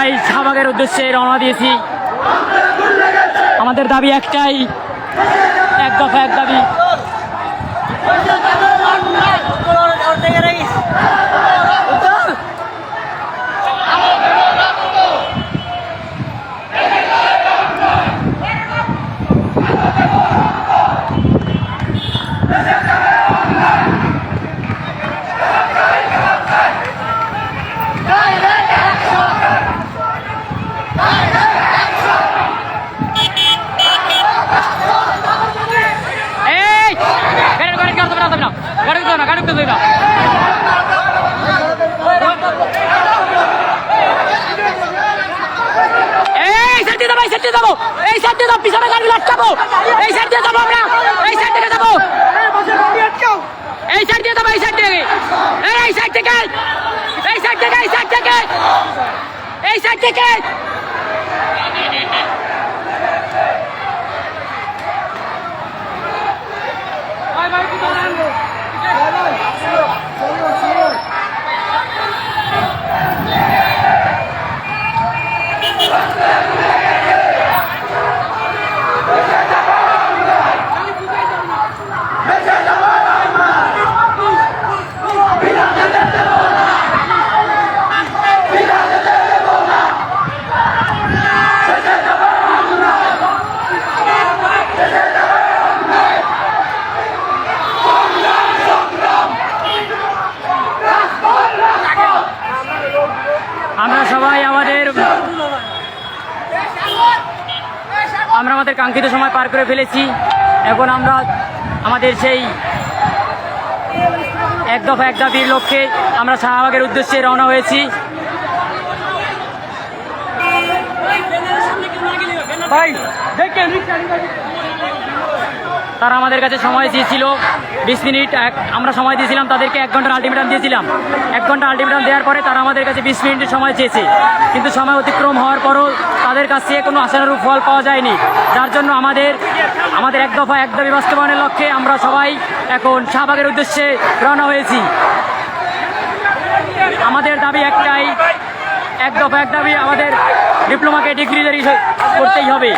সবাই শাহবাগের উদ্দেশ্যে রওনা দিয়েছি। আমাদের দাবি একটাই, এক দফা এক দাবি। পিছনে গাড়ি আটকাবো, এই সাইড দিয়ে যাবো আমরা, এই সাইড থেকে যাবো, এই সাইড দিয়ে যাবো, এই সাইড থেকে, এই সাইড থেকে, এই সাইড থেকে, এই সাইড থেকে, এই সাইড থেকে। আমরা আমাদের কাঙ্ক্ষিত সময় পার করে ফেলেছি। এখন আমরা আমাদের সেই এক দফা এক দাবির লক্ষ্যে আমরা শাহবাগের উদ্দেশ্যে রওনা হয়েছি। তারা আমাদের কাছে সময় দিয়েছিল 20 মিনিট, আমরা সময় দিয়েছিলাম তাদেরকে 1 ঘন্টার আলটিমেটাম দিয়েছিলাম। 1 ঘন্টা আলটিমেটাম দেওয়ার পরে তারা আমাদের কাছে 20 মিনিটের সময় চেয়েছে, কিন্তু সময় অতিক্রম হওয়ার পরও তাদের কাছ থেকে কোনো আশানুরূপ ফল পাওয়া যায়নি। যার জন্য আমাদের এক দফা এক দাবি বাস্তবায়নের লক্ষ্যে আমরা সবাই এখন শাহবাগের উদ্দেশ্যে রওনা হয়েছি। আমাদের দাবি একটাই, এক দফা এক দাবি, আমাদের ডিপ্লোমাকে ডিগ্রি জারি করতেই হবে।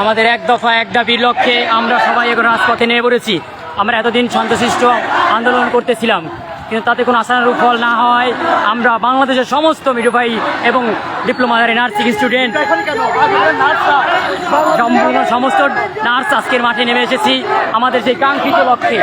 আমাদের এক দফা এক দাবির লক্ষ্যে আমরা সবাই এখন রাজপথে নেমে পড়েছি। আমরা এতদিন শান্তশিষ্ট আন্দোলন করতেছিলাম, কিন্তু তাতে কোনো আশানুরূপ ফল না হয় আমরা বাংলাদেশের সমস্ত মিডওয়াইফারি এবং ডিপ্লোমাধারী নার্সিং স্টুডেন্ট, সম্পূর্ণ সমস্ত নার্স আজকের মাঠে নেমে এসেছি আমাদের সেই কাঙ্ক্ষিত লক্ষ্যে।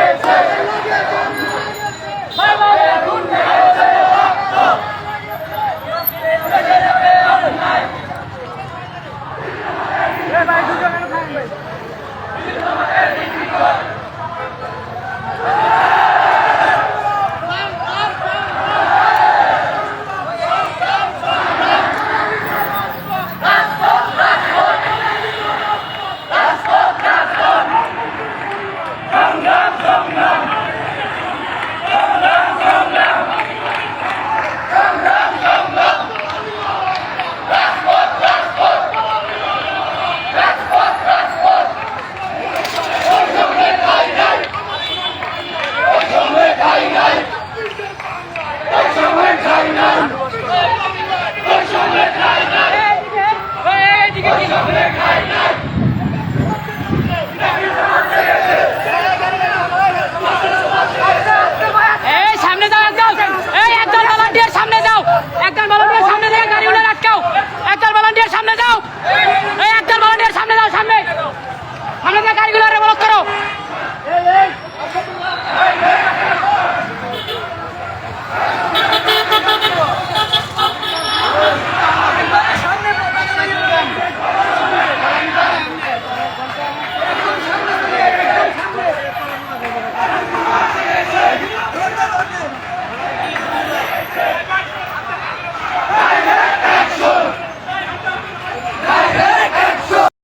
আছে